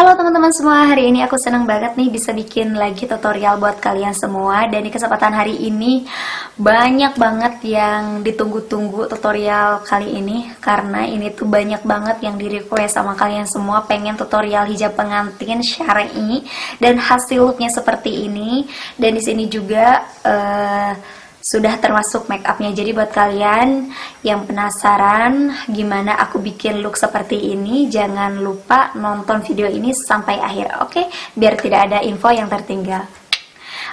Halo teman-teman semua, hari ini aku senang banget nih bisa bikin lagi tutorial buat kalian semua. Dan di kesempatan hari ini banyak banget yang ditunggu-tunggu tutorial kali ini, karena ini tuh banyak banget yang di request sama kalian semua pengen tutorial hijab pengantin syar'i dan hasil looknya seperti ini. Dan di sini juga sudah termasuk make upnya. Jadi buat kalian yang penasaran gimana aku bikin look seperti ini, jangan lupa nonton video ini sampai akhir, oke? Biar tidak ada info yang tertinggal.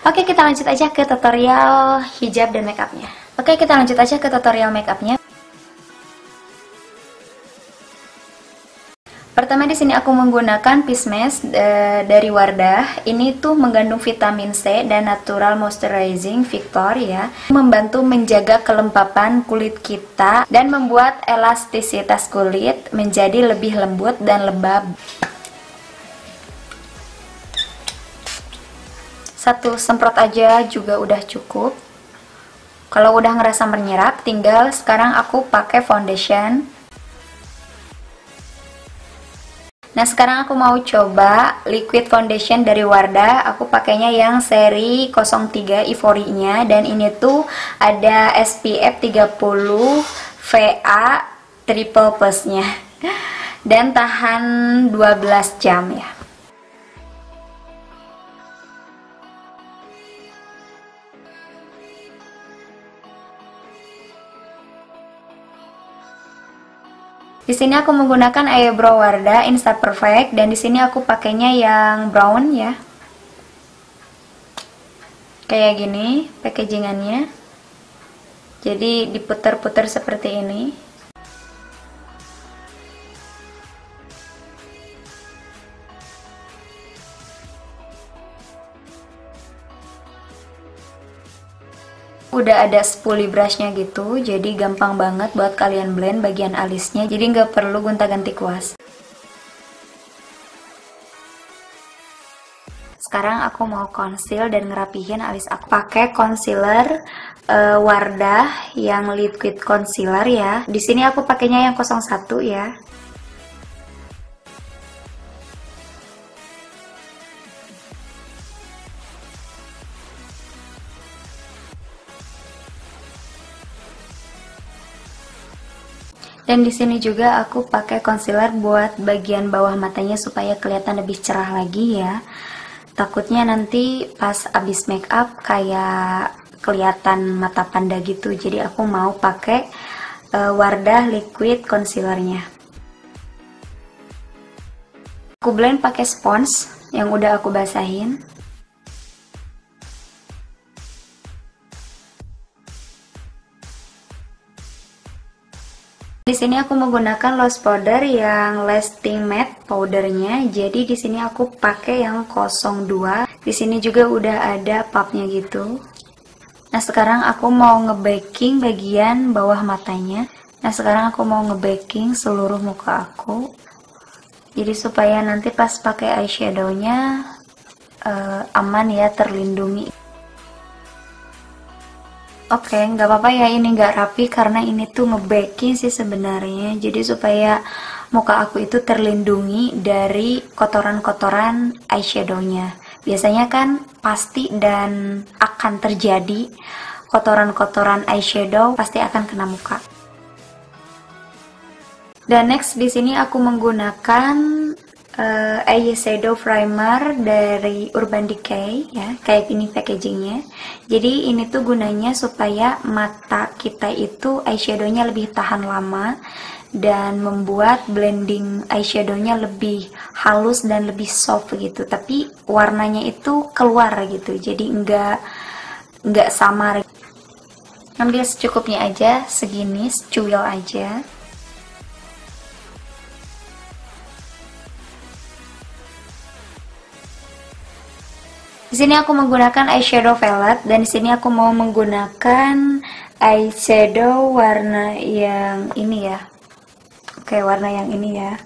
Oke, kita lanjut aja ke tutorial hijab dan make upnya. Oke, kita lanjut aja ke tutorial make upnya. Pertama di sini aku menggunakan Peach Mask dari Wardah. Ini tuh mengandung vitamin C dan natural moisturizing Victor ya, membantu menjaga kelembapan kulit kita dan membuat elastisitas kulit menjadi lebih lembut dan lembab. Satu semprot aja juga udah cukup. Kalau udah ngerasa menyerap, tinggal sekarang aku pakai foundation. Nah, sekarang aku mau coba liquid foundation dari Wardah. Aku pakainya yang seri 03 Euphoria-nya, dan ini tuh ada SPF 30 VA triple plus-nya dan tahan 12 jam ya. Di sini aku menggunakan eyebrow Wardah Insta Perfect, dan di sini aku pakainya yang brown ya. Kayak gini packagingannya. Jadi diputar-putar seperti ini. Udah ada spoolie brushnya gitu, jadi gampang banget buat kalian blend bagian alisnya, jadi nggak perlu gonta-ganti kuas. Sekarang aku mau conceal dan ngerapihin alis aku. Pakai concealer Wardah yang liquid concealer ya. Di sini aku pakainya yang 01 ya. Dan di sini juga aku pakai concealer buat bagian bawah matanya supaya kelihatan lebih cerah lagi ya. Takutnya nanti pas abis make up kayak kelihatan mata panda gitu. Jadi aku mau pakai Wardah liquid concealernya. Aku blend pakai spons yang udah aku basahin. Di sini aku menggunakan loose powder yang lasting matte powdernya. Jadi di sini aku pakai yang 02. Di sini juga udah ada pupnya gitu. Nah, sekarang aku mau nge-baking bagian bawah matanya. Nah, sekarang aku mau nge-baking seluruh muka aku. Jadi supaya nanti pas pakai eyeshadownya aman ya, terlindungi. Oke, nggak apa-apa ya ini nggak rapi karena ini tuh nge-baking sih sebenarnya. Jadi supaya muka aku itu terlindungi dari kotoran-kotoran eyeshadownya. Biasanya kan pasti dan akan terjadi kotoran-kotoran eyeshadow pasti akan kena muka. Dan next di sini aku menggunakan eyeshadow primer dari Urban Decay ya, kayak gini packagingnya. Jadi ini tuh gunanya supaya mata kita itu eyeshadownya lebih tahan lama dan membuat blending eyeshadownya lebih halus dan lebih soft gitu, tapi warnanya itu keluar gitu, jadi nggak samar. Ambil secukupnya aja, segini secuil aja. Di sini aku menggunakan eyeshadow velvet, dan di sini aku mau menggunakan eyeshadow warna yang ini ya. Oke, warna yang ini ya.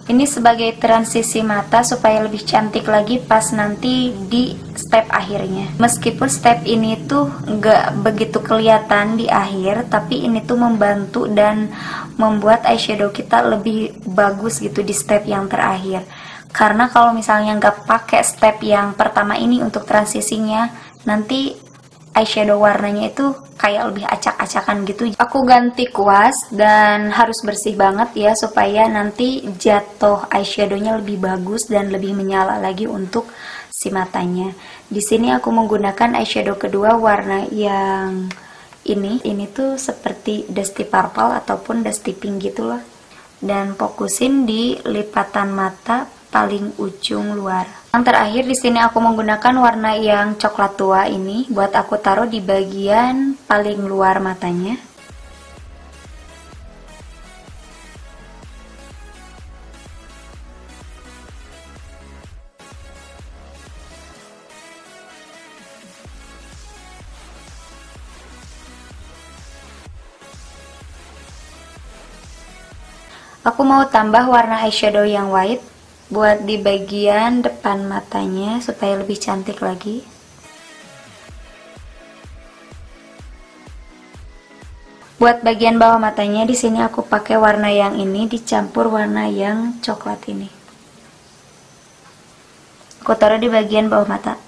Ini sebagai transisi mata supaya lebih cantik lagi pas nanti di step akhirnya. Meskipun step ini tuh nggak begitu kelihatan di akhir, tapi ini tuh membantu dan membuat eyeshadow kita lebih bagus gitu di step yang terakhir. Karena kalau misalnya nggak pakai step yang pertama ini untuk transisinya, nanti eyeshadow warnanya itu kayak lebih acak-acakan gitu. Aku ganti kuas dan harus bersih banget ya supaya nanti jatuh eyeshadownya lebih bagus dan lebih menyala lagi untuk si matanya. Di sini aku menggunakan eyeshadow kedua warna yang ini tuh seperti dusty purple ataupun dusty pink gitulah. Dan fokusin di lipatan mata paling ujung luar. Yang terakhir di sini aku menggunakan warna yang coklat tua ini buat aku taruh di bagian paling luar matanya. Aku mau tambah warna eyeshadow yang white buat di bagian depan matanya supaya lebih cantik lagi. Buat bagian bawah matanya di sini aku pakai warna yang ini dicampur warna yang coklat ini. Aku taruh di bagian bawah mata.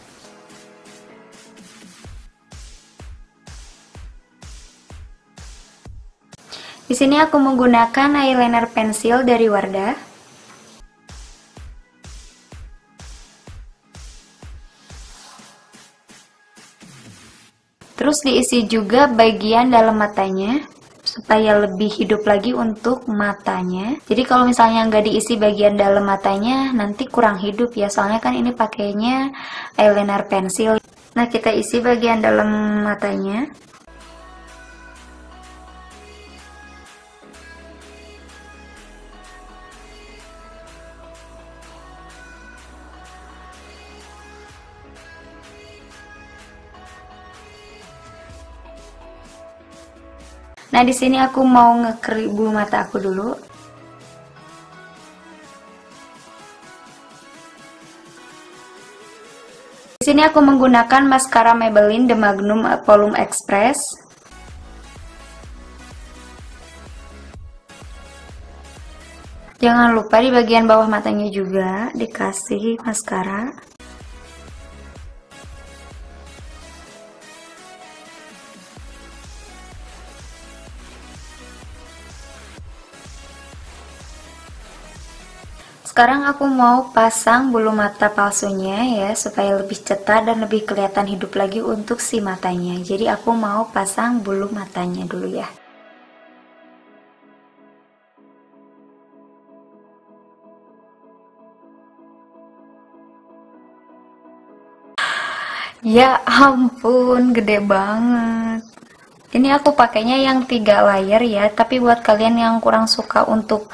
Di sini aku menggunakan eyeliner pensil dari Wardah. Terus diisi juga bagian dalam matanya supaya lebih hidup lagi untuk matanya. Jadi kalau misalnya nggak diisi bagian dalam matanya nanti kurang hidup ya, soalnya kan ini pakainya eyeliner pensil. Nah, kita isi bagian dalam matanya. Nah, di sini aku mau nge-crease bulu mata aku dulu. Di sini aku menggunakan maskara Maybelline The Magnum Volume Express. Jangan lupa di bagian bawah matanya juga dikasih maskara. Sekarang aku mau pasang bulu mata palsunya ya, supaya lebih cetar dan lebih kelihatan hidup lagi untuk si matanya. Jadi aku mau pasang bulu matanya dulu ya. Ya ampun, gede banget. Ini aku pakainya yang 3 layer ya, tapi buat kalian yang kurang suka untuk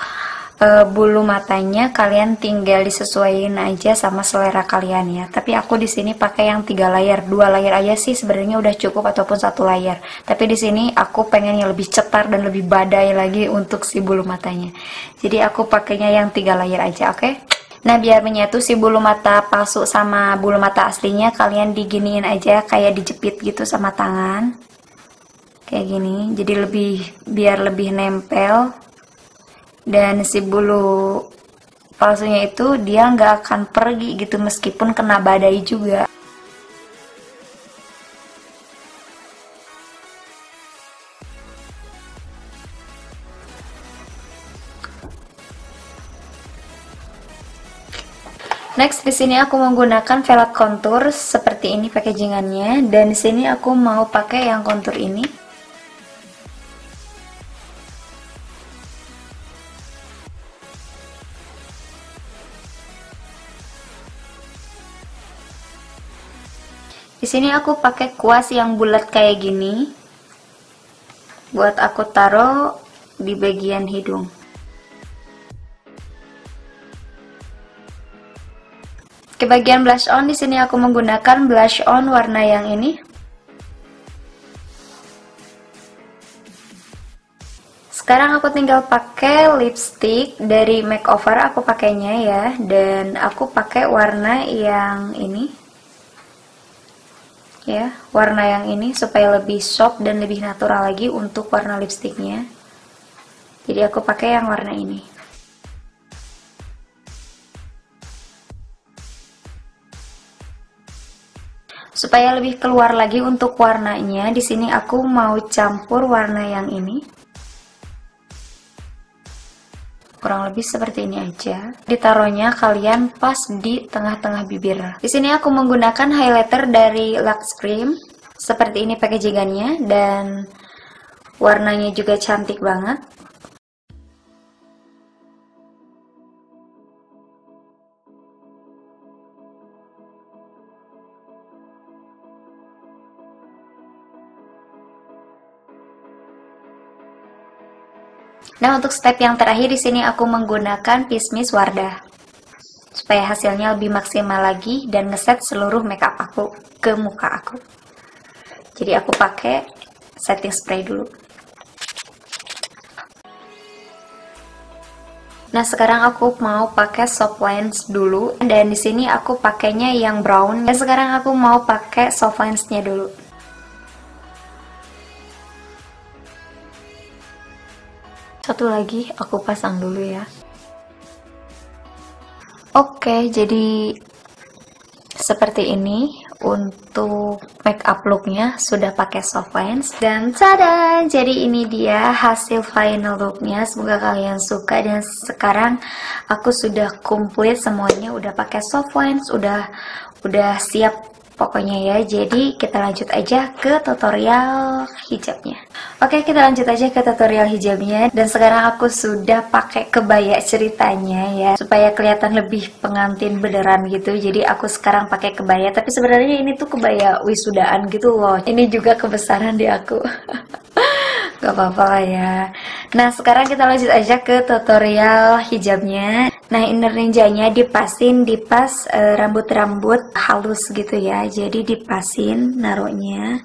bulu matanya, kalian tinggal disesuaikan aja sama selera kalian ya. Tapi aku di sini pakai yang 3 layer, 2 layer aja sih sebenarnya udah cukup ataupun 1 layer. Tapi di sini aku pengen yang lebih cetar dan lebih badai lagi untuk si bulu matanya. Jadi aku pakainya yang 3 layer aja, oke? Nah, biar menyatu si bulu mata palsu sama bulu mata aslinya, kalian diginiin aja kayak dijepit gitu sama tangan. Kayak gini. Jadi biar lebih nempel. Dan si bulu palsunya itu dia nggak akan pergi gitu meskipun kena badai juga. Next, di sini aku menggunakan velvet contour seperti ini packaging-annya, dan di sini aku mau pakai yang contour ini. Di sini aku pakai kuas yang bulat kayak gini buat aku taruh di bagian hidung. Ke bagian blush on, di sini aku menggunakan blush on warna yang ini. Sekarang aku tinggal pakai lipstick dari Makeover, aku pakainya ya, dan aku pakai warna yang ini. Ya, warna yang ini supaya lebih soft dan lebih natural lagi untuk warna lipsticknya. Jadi aku pakai yang warna ini. Supaya lebih keluar lagi untuk warnanya, di sini aku mau campur warna yang ini. Kurang lebih seperti ini aja. Ditaruhnya kalian pas di tengah-tengah bibir. Di sini aku menggunakan highlighter dari Lux Cream. Seperti ini packaging-nya dan warnanya juga cantik banget. Nah, untuk step yang terakhir di sini aku menggunakan Pismis Wardah supaya hasilnya lebih maksimal lagi dan ngeset seluruh makeup aku ke muka aku. Jadi aku pakai setting spray dulu. Nah, sekarang aku mau pakai soft lens dulu dan di sini aku pakainya yang brown. Dan sekarang aku mau pakai soft lensnya dulu. Satu lagi aku pasang dulu ya. Oke, jadi seperti ini untuk make up looknya sudah pakai soft lens. Dan tada, jadi ini dia hasil final looknya. Semoga kalian suka. Dan sekarang aku sudah komplit semuanya, udah pakai soft lens, udah siap pokoknya ya. Jadi kita lanjut aja ke tutorial hijabnya. Oke, kita lanjut aja ke tutorial hijabnya. Dan sekarang aku sudah pakai kebaya ceritanya ya, supaya kelihatan lebih pengantin beneran gitu. Jadi aku sekarang pakai kebaya, tapi sebenarnya ini tuh kebaya wisudaan gitu loh. Ini juga kebesaran di aku. Gak apa-apa lah ya. Nah, sekarang kita lanjut aja ke tutorial hijabnya. Nah, inner ninjanya dipasin di pas rambut-rambut halus gitu ya. Jadi dipasin naruhnya.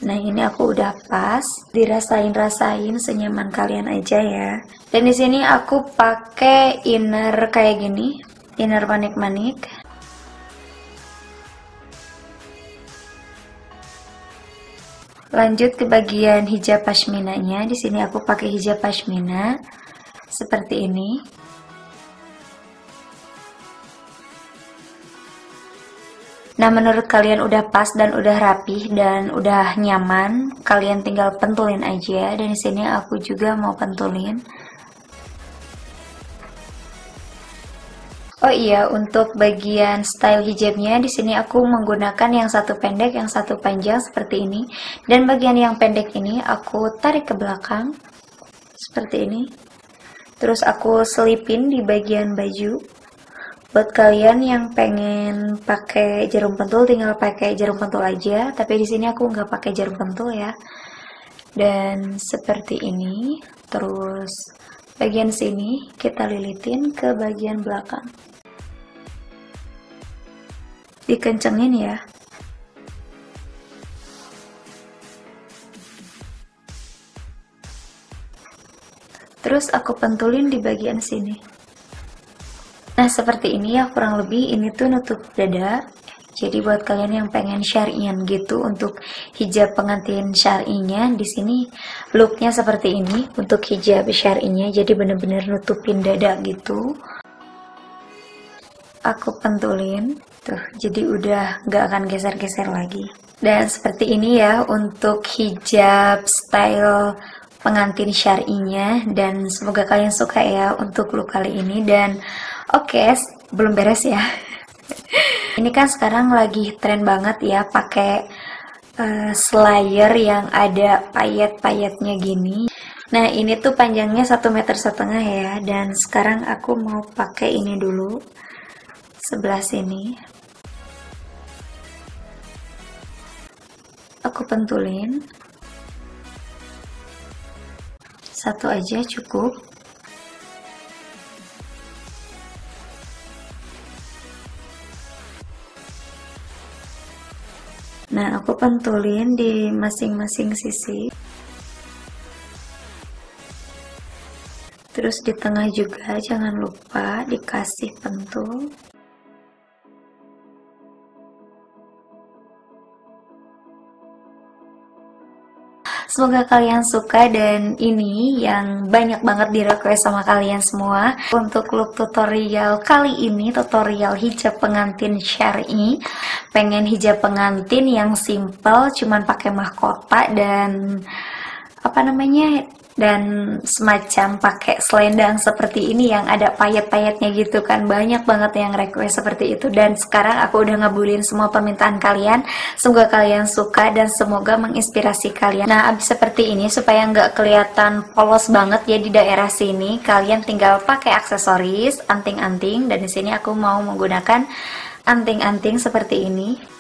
Nah, ini aku udah pas, dirasain-rasain senyaman kalian aja ya. Dan di sini aku pakai inner kayak gini, inner manik-manik. Lanjut ke bagian hijab pashminanya. Di sini aku pakai hijab pashmina seperti ini. Nah, menurut kalian udah pas dan udah rapih dan udah nyaman, kalian tinggal pentulin aja. Dan di sini aku juga mau pentulin. Oh iya, untuk bagian style hijabnya di sini aku menggunakan yang satu pendek, yang satu panjang seperti ini. Dan bagian yang pendek ini aku tarik ke belakang seperti ini. Terus aku selipin di bagian baju. Buat kalian yang pengen pakai jarum pentul, tinggal pakai jarum pentul aja. Tapi di sini aku nggak pakai jarum pentul ya. Dan seperti ini. Terus bagian sini kita lilitin ke bagian belakang. Dikencengin ya. Terus aku pentulin di bagian sini. Nah, seperti ini ya, kurang lebih ini tuh nutup dada. Jadi buat kalian yang pengen syar'ian gitu untuk hijab pengantin syar'inya, di sini looknya seperti ini untuk hijab syar'inya. Jadi bener-bener nutupin dada gitu. Aku pentulin, tuh, jadi udah gak akan geser-geser lagi. Dan seperti ini ya untuk hijab style pengantin syar'inya. Dan semoga kalian suka ya untuk look kali ini. Dan oke, belum beres ya. Ini kan sekarang lagi tren banget ya pakai slayer yang ada payet-payetnya gini. Nah, ini tuh panjangnya 1,5 meter ya. Dan sekarang aku mau pakai ini dulu, sebelah sini. Aku pentulin. Satu aja cukup. Nah, aku pentulin di masing-masing sisi. Terus di tengah juga jangan lupa dikasih pentul. Semoga kalian suka, dan ini yang banyak banget di request sama kalian semua. Untuk look tutorial kali ini, tutorial hijab pengantin syar'i. Pengen hijab pengantin yang simple, cuman pakai mahkota dan dan semacam pakai selendang seperti ini yang ada payet-payetnya gitu kan. Banyak banget yang request seperti itu, dan sekarang aku udah ngabulin semua permintaan kalian. Semoga kalian suka dan semoga menginspirasi kalian. Nah, abis seperti ini, supaya nggak kelihatan polos banget ya di daerah sini, kalian tinggal pakai aksesoris, anting-anting, dan di sini aku mau menggunakan anting-anting seperti ini.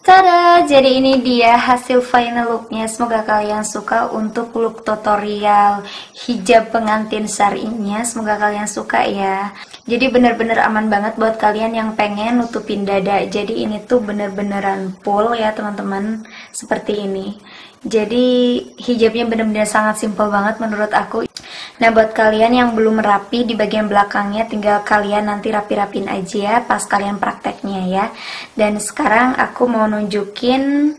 Tada! Jadi ini dia hasil final looknya. Semoga kalian suka untuk look tutorial hijab pengantin syar'inya. Semoga kalian suka ya. Jadi bener-bener aman banget buat kalian yang pengen nutupin dada. Jadi ini tuh bener-beneran full ya teman-teman. Seperti ini. Jadi hijabnya bener-bener sangat simple banget menurut aku. Nah, buat kalian yang belum rapi di bagian belakangnya, tinggal kalian nanti rapi-rapin aja ya pas kalian prakteknya ya. Dan sekarang aku mau nunjukin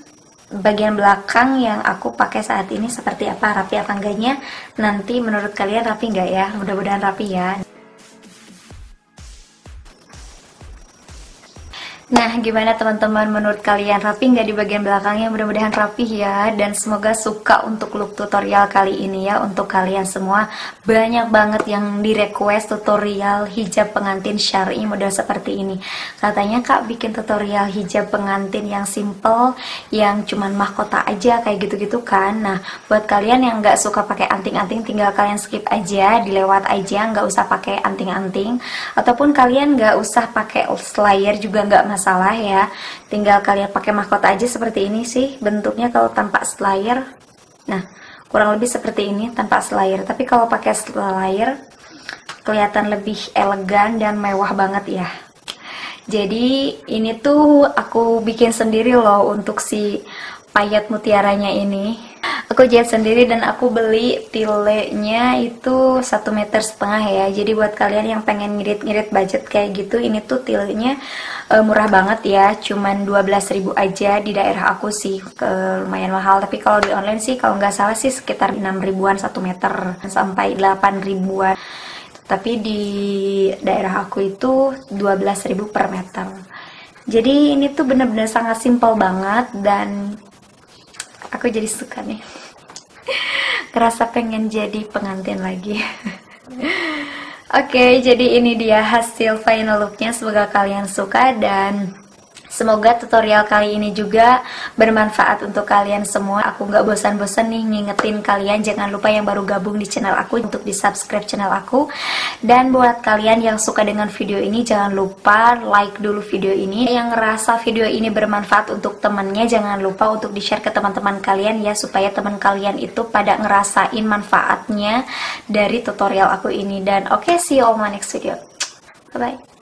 bagian belakang yang aku pakai saat ini seperti apa, rapi apa enggaknya. Nanti menurut kalian rapi enggak ya? Mudah-mudahan rapi ya. Nah, gimana teman-teman, menurut kalian rapi nggak di bagian belakangnya? Mudah-mudahan rapi ya, dan semoga suka untuk look tutorial kali ini ya. Untuk kalian semua, banyak banget yang di request tutorial hijab pengantin syar'i model seperti ini. Katanya, Kak, bikin tutorial hijab pengantin yang simple, yang cuman mahkota aja kayak gitu-gitu kan. Nah, buat kalian yang nggak suka pakai anting-anting, tinggal kalian skip aja, dilewat aja, nggak usah pakai anting-anting. Ataupun kalian nggak usah pakai slayer juga nggak masalah ya, tinggal kalian pakai mahkota aja. Seperti ini sih bentuknya kalau tanpa slayer. Nah, kurang lebih seperti ini tanpa slayer, tapi kalau pakai slayer kelihatan lebih elegan dan mewah banget ya. Jadi ini tuh aku bikin sendiri loh untuk si payet mutiaranya ini. Aku jahit sendiri dan aku beli tilenya itu 1,5 meter ya. Jadi buat kalian yang pengen ngirit-ngirit budget kayak gitu, ini tuh tilenya murah banget ya, cuman 12.000 aja di daerah aku sih, lumayan mahal. Tapi kalau di online sih kalau nggak salah sih sekitar 6 ribuan 1 meter sampai 8 ribuan. Tapi di daerah aku itu 12.000 per meter. Jadi ini tuh bener-bener sangat simpel banget dan aku jadi suka nih. Ngerasa pengen jadi pengantin lagi. Oke, jadi ini dia hasil final looknya. Semoga kalian suka dan semoga tutorial kali ini juga bermanfaat untuk kalian semua. Aku nggak bosan-bosan nih ngingetin kalian, jangan lupa yang baru gabung di channel aku untuk di subscribe channel aku. Dan buat kalian yang suka dengan video ini, jangan lupa like dulu video ini. Yang ngerasa video ini bermanfaat untuk temennya, jangan lupa untuk di share ke teman-teman kalian ya, supaya teman kalian itu pada ngerasain manfaatnya dari tutorial aku ini. Dan oke, see you on my next video. Bye bye.